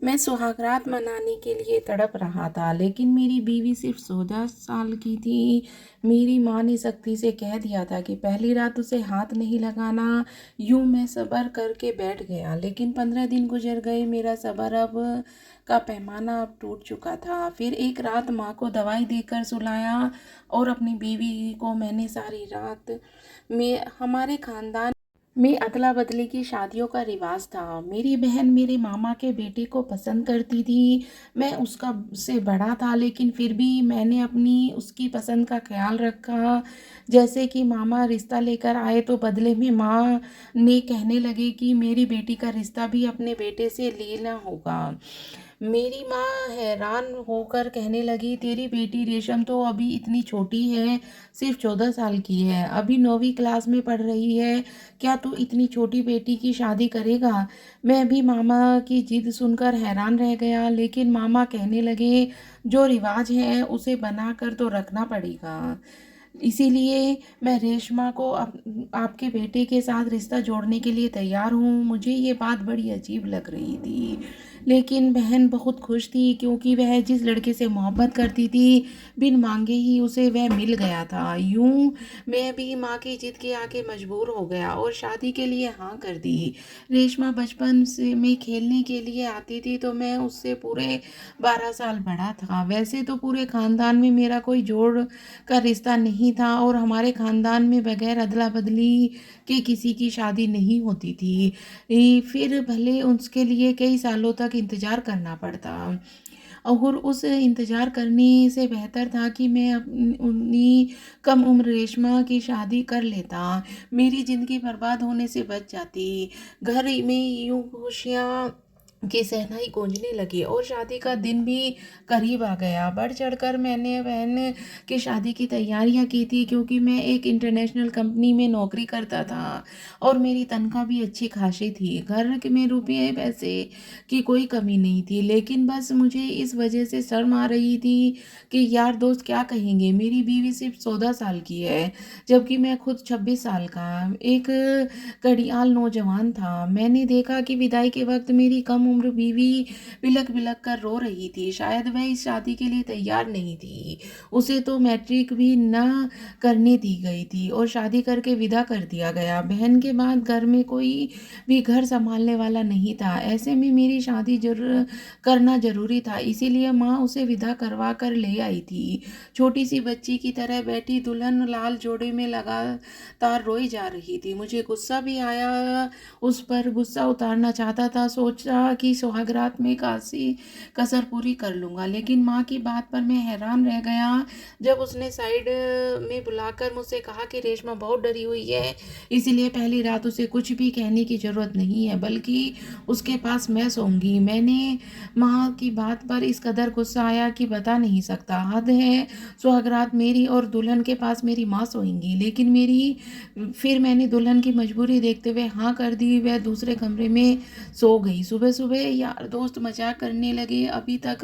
मैं सुहागरात मनाने के लिए तड़प रहा था, लेकिन मेरी बीवी सिर्फ 14 साल की थी। मेरी माँ ने सख्ती से कह दिया था कि पहली रात उसे हाथ नहीं लगाना। यूं मैं सब्र करके बैठ गया, लेकिन 15 दिन गुजर गए। मेरा सब्र अब का पैमाना अब टूट चुका था। फिर एक रात माँ को दवाई देकर सुलाया और अपनी बीवी को मैंने सारी रात में हमारे खानदान में अदला बदली की शादियों का रिवाज था। मेरी बहन मेरे मामा के बेटे को पसंद करती थी। मैं उसका से बड़ा था, लेकिन फिर भी मैंने अपनी उसकी पसंद का ख्याल रखा। जैसे कि मामा रिश्ता लेकर आए तो बदले में माँ ने कहने लगे कि मेरी बेटी का रिश्ता भी अपने बेटे से लेना होगा। मेरी माँ हैरान होकर कहने लगी, तेरी बेटी रेशम तो अभी इतनी छोटी है, सिर्फ 14 साल की है, अभी 9वीं क्लास में पढ़ रही है। क्या तू इतनी छोटी बेटी की शादी करेगा? मैं भी मामा की जिद सुनकर हैरान रह गया, लेकिन मामा कहने लगे, जो रिवाज है उसे बना कर तो रखना पड़ेगा। इसीलिए मैं रेशमा को आपके बेटे के साथ रिश्ता जोड़ने के लिए तैयार हूँ। मुझे ये बात बड़ी अजीब लग रही थी, लेकिन बहन बहुत खुश थी, क्योंकि वह जिस लड़के से मोहब्बत करती थी, बिन मांगे ही उसे वह मिल गया था। यूं मैं भी माँ की जिद के आके मजबूर हो गया और शादी के लिए हाँ कर दी। रेशमा बचपन से में खेलने के लिए आती थी, तो मैं उससे पूरे 12 साल बड़ा था। वैसे तो पूरे खानदान में मेरा कोई जोड़ का रिश्ता नहीं था, और हमारे खानदान में बगैर अदला बदली के किसी की शादी नहीं होती थी। फिर भले उसके लिए कई सालों तक इंतज़ार करना पड़ता, और उस इंतज़ार करने से बेहतर था कि मैं उन्हीं कम उम्र रेशमा की शादी कर लेता। मेरी ज़िंदगी बर्बाद होने से बच जाती। घर में यूं खुशियाँ की शहनाई गूंजने लगी और शादी का दिन भी करीब आ गया। बढ़ चढ़कर मैंने बहन की शादी की तैयारियां की थी, क्योंकि मैं एक इंटरनेशनल कंपनी में नौकरी करता था और मेरी तनख्वाह भी अच्छी खासी थी। घर के में रुपये पैसे की कोई कमी नहीं थी, लेकिन बस मुझे इस वजह से शर्म आ रही थी कि यार दोस्त क्या कहेंगे। मेरी बीवी सिर्फ 14 साल की है, जबकि मैं खुद 26 साल का एक कड़ियाल नौजवान था। मैंने देखा कि विदाई के वक्त मेरी कम उम्र बीवी बिलक बिलक कर रो रही थी। शायद वह इस शादी के लिए तैयार नहीं थी। उसे तो मैट्रिक भी न करने दी गई थी और शादी करके विदा कर दिया गया। बहन के बाद घर में कोई भी घर संभालने वाला नहीं था। ऐसे में मेरी शादी जरूर करना जरूरी था, इसीलिए माँ उसे विदा करवा कर ले आई थी। छोटी सी बच्ची की तरह बैठी दुल्हन लाल जोड़े में लगातार रोई जा रही थी। मुझे गुस्सा भी आया, उस पर गुस्सा उतारना चाहता था। सोचा कि सुहागरात में कासी कसर पूरी कर लूंगा, लेकिन माँ की बात पर मैं हैरान रह गया। जब उसने साइड में बुलाकर मुझसे कहा कि रेशमा बहुत डरी हुई है, इसीलिए पहली रात उसे कुछ भी कहने की जरूरत नहीं है, बल्कि उसके पास मैं सोऊंगी। मैंने माँ की बात पर इस कदर गुस्सा आया कि बता नहीं सकता। हद है, सुहागरात मेरी और दुल्हन के पास मेरी माँ सोएंगी, लेकिन फिर मैंने दुल्हन की मजबूरी देखते हुए हाँ कर दी। वह दूसरे कमरे में सो गई। सुबह सुबह यार दोस्त मजाक करने लगे। अभी तक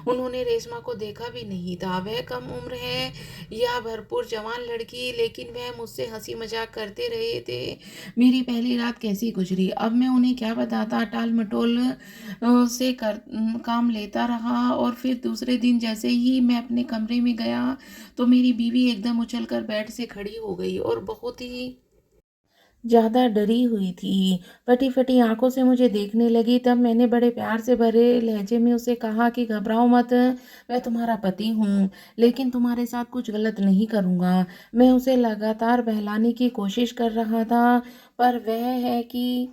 उन्होंने रेशमा को देखा भी नहीं था। वह कम उम्र है या भरपूर जवान लड़की, लेकिन वह मुझसे हंसी मजाक करते रहे थे। मेरी पहली रात कैसी गुजरी अब मैं उन्हें क्या बताता। टाल मटोल से काम लेता रहा, और फिर दूसरे दिन जैसे ही मैं अपने कमरे में गया तो मेरी बीवी एकदम उछलकर बेड से खड़ी हो गई और बहुत ही ज़्यादा डरी हुई थी। फटी फटी आंखों से मुझे देखने लगी। तब मैंने बड़े प्यार से भरे लहजे में उसे कहा कि घबराओ मत, मैं तुम्हारा पति हूँ, लेकिन तुम्हारे साथ कुछ गलत नहीं करूँगा। मैं उसे लगातार बहलाने की कोशिश कर रहा था, पर वह है कि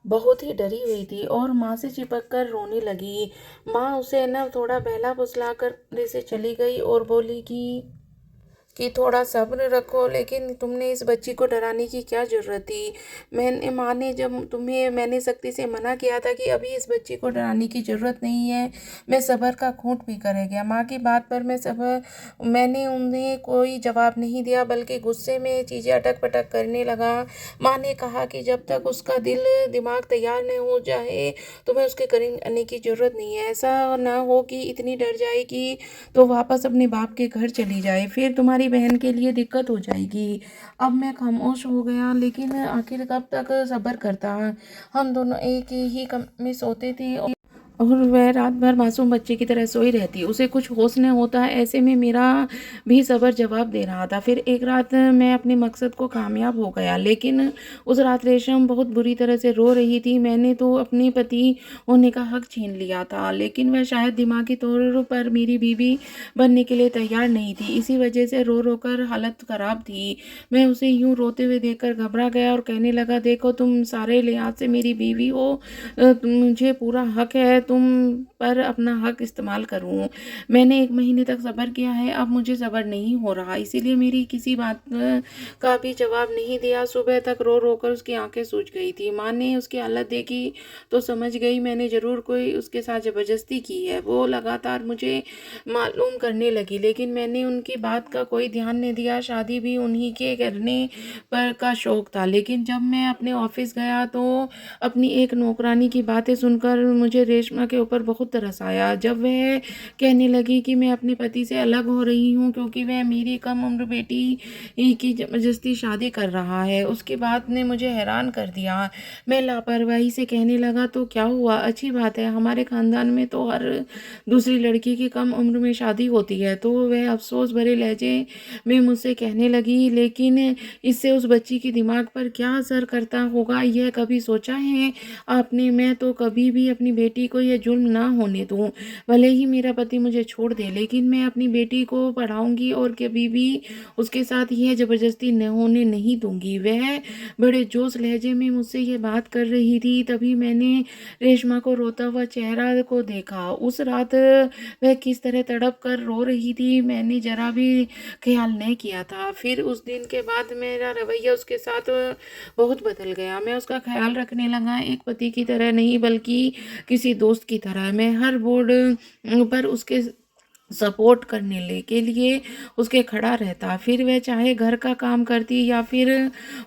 बहुत ही डरी हुई थी और माँ से चिपक कर रोने लगी। माँ उसे न थोड़ा बहला फुसला कर से चली गई और बोली कि थोड़ा सब्र रखो, लेकिन तुमने इस बच्ची को डराने की क्या ज़रूरत थी। माँ ने जब तुम्हें मैंने सख्ती से मना किया था कि अभी इस बच्ची को डराने की ज़रूरत नहीं है। मैं सब्र का घूंट पी कर रह गया। माँ की बात पर मैंने उन्हें कोई जवाब नहीं दिया, बल्कि गुस्से में चीज़ें अटक पटक करने लगा। माँ ने कहा कि जब तक उसका दिल दिमाग तैयार नहीं हो जाए तुम्हें उसके करीब आने की ज़रूरत नहीं है। ऐसा ना हो कि इतनी डर जाए कि तो वापस अपने बाप के घर चली जाए, फिर तुम्हारी बहन के लिए दिक्कत हो जाएगी। अब मैं खामोश हो गया, लेकिन आखिर कब तक सब्र करता। हम दोनों एक ही कमरे में सोते थे और वह रात भर मासूम बच्चे की तरह सोई रहती। उसे कुछ होश न होता। ऐसे में मेरा भी सब्र जवाब दे रहा था। फिर एक रात मैं अपने मकसद को कामयाब हो गया, लेकिन उस रात रेशम बहुत बुरी तरह से रो रही थी। मैंने तो अपने पति होने का हक छीन लिया था, लेकिन वह शायद दिमागी तौर पर मेरी बीवी बनने के लिए तैयार नहीं थी। इसी वजह से रो रो कर हालत खराब थी। मैं उसे यूं रोते हुए देखकर घबरा गया और कहने लगा, देखो तुम सारे लिहाज से मेरी बीवी हो, मुझे पूरा हक है तुम पर अपना हक इस्तेमाल करूं। मैंने 1 महीने तक सब्र किया है, अब मुझे सब्र नहीं हो रहा, इसीलिए मेरी किसी बात का भी जवाब नहीं दिया। सुबह तक रो रो कर उसकी आंखें सूज गई थी। माँ ने उसकी हालत देखी तो समझ गई मैंने जरूर कोई उसके साथ जबरदस्ती की है। वो लगातार मुझे मालूम करने लगी, लेकिन मैंने उनकी बात का कोई ध्यान नहीं दिया। शादी भी उन्हीं के करने पर का शौक था, लेकिन जब मैं अपने ऑफिस गया तो अपनी एक नौकरानी की बातें सुनकर मुझे रेशमा के ऊपर बहुत तरस आया। जब वह कहने लगी कि मैं अपने पति से अलग हो रही हूँ क्योंकि वह मेरी कम उम्र बेटी की जबरदस्ती शादी कर रहा है, उसकी बात ने मुझे हैरान कर दिया। मैं लापरवाही से कहने लगा, तो क्या हुआ, अच्छी बात है, हमारे खानदान में तो हर दूसरी लड़की की कम उम्र में शादी होती है। तो वह अफसोस भरे लहजे में मुझसे कहने लगी, लेकिन इससे उस बच्ची के दिमाग पर क्या असर करता होगा, यह कभी सोचा है आपने? मैं तो कभी भी अपनी बेटी को यह जुल्म ना होने दूं। भले ही मेरा पति मुझे छोड़ दे, लेकिन मैं अपनी बेटी को पढ़ाऊंगी और कभी भी उसके साथ यह जबरदस्ती न होने नहीं दूंगी। वह बड़े जोश लहजे में मुझसे यह बात कर रही थी। तभी मैंने रेशमा को रोता हुआ चेहरा को देखा। उस रात वह किस तरह तड़प कर रो रही थी, मैंने जरा भी ख्याल नहीं किया था। फिर उस दिन के बाद मेरा रवैया उसके साथ बहुत बदल गया। मैं उसका ख्याल रखने लगा, एक पति की तरह नहीं बल्कि किसी दोस्त की तरह। मैं हर बोर्ड पर उसके सपोर्ट करने के लिए उसके खड़ा रहता। फिर वह चाहे घर का काम करती या फिर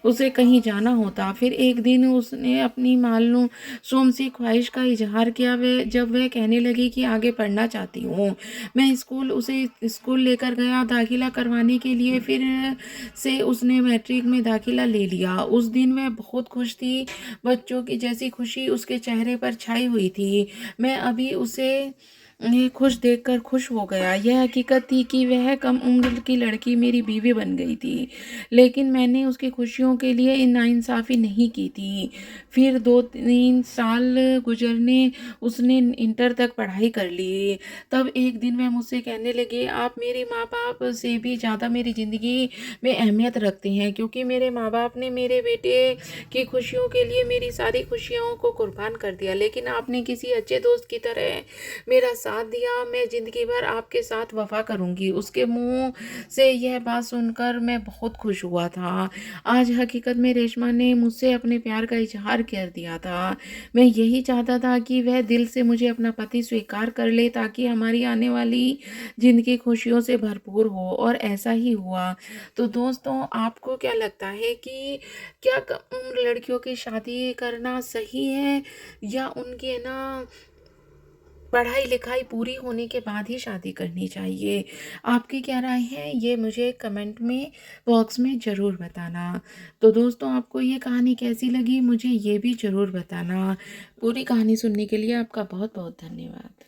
उसे कहीं जाना होता। फिर एक दिन उसने अपनी मासूम सी ख्वाहिश का इजहार किया। वह जब वह कहने लगी कि आगे पढ़ना चाहती हूँ, मैं उसे स्कूल लेकर गया दाखिला करवाने के लिए। फिर से उसने मैट्रिक में दाखिला ले लिया। उस दिन वह बहुत खुश थी, बच्चों की जैसी खुशी उसके चेहरे पर छाई हुई थी। मैं अभी उसे खुश देखकर खुश हो गया। यह हकीकत थी कि वह कम उम्र की लड़की मेरी बीवी बन गई थी, लेकिन मैंने उसकी खुशियों के लिए नाइंसाफ़ी नहीं की थी। फिर 2-3 साल गुजरने उसने इंटर तक पढ़ाई कर ली। तब एक दिन वह मुझसे कहने लगी, आप मेरे माँ बाप से भी ज़्यादा मेरी ज़िंदगी में अहमियत रखते हैं, क्योंकि मेरे माँ बाप ने मेरे बेटे की खुशियों के लिए मेरी सारी खुशियों को कुर्बान कर दिया, लेकिन आपने किसी अच्छे दोस्त की तरह मेरा साथ दिया। मैं ज़िंदगी भर आपके साथ वफा करूंगी। उसके मुंह से यह बात सुनकर मैं बहुत खुश हुआ था। आज हकीकत में रेशमा ने मुझसे अपने प्यार का इजहार कर दिया था। मैं यही चाहता था कि वह दिल से मुझे अपना पति स्वीकार कर ले, ताकि हमारी आने वाली ज़िंदगी खुशियों से भरपूर हो, और ऐसा ही हुआ। तो दोस्तों, आपको क्या लगता है कि क्या कम उम्र लड़कियों की शादी करना सही है, या उनकी ना पढ़ाई लिखाई पूरी होने के बाद ही शादी करनी चाहिए? आपकी क्या राय है, ये मुझे कमेंट में बॉक्स में ज़रूर बताना। तो दोस्तों, आपको ये कहानी कैसी लगी मुझे ये भी ज़रूर बताना। पूरी कहानी सुनने के लिए आपका बहुत बहुत धन्यवाद।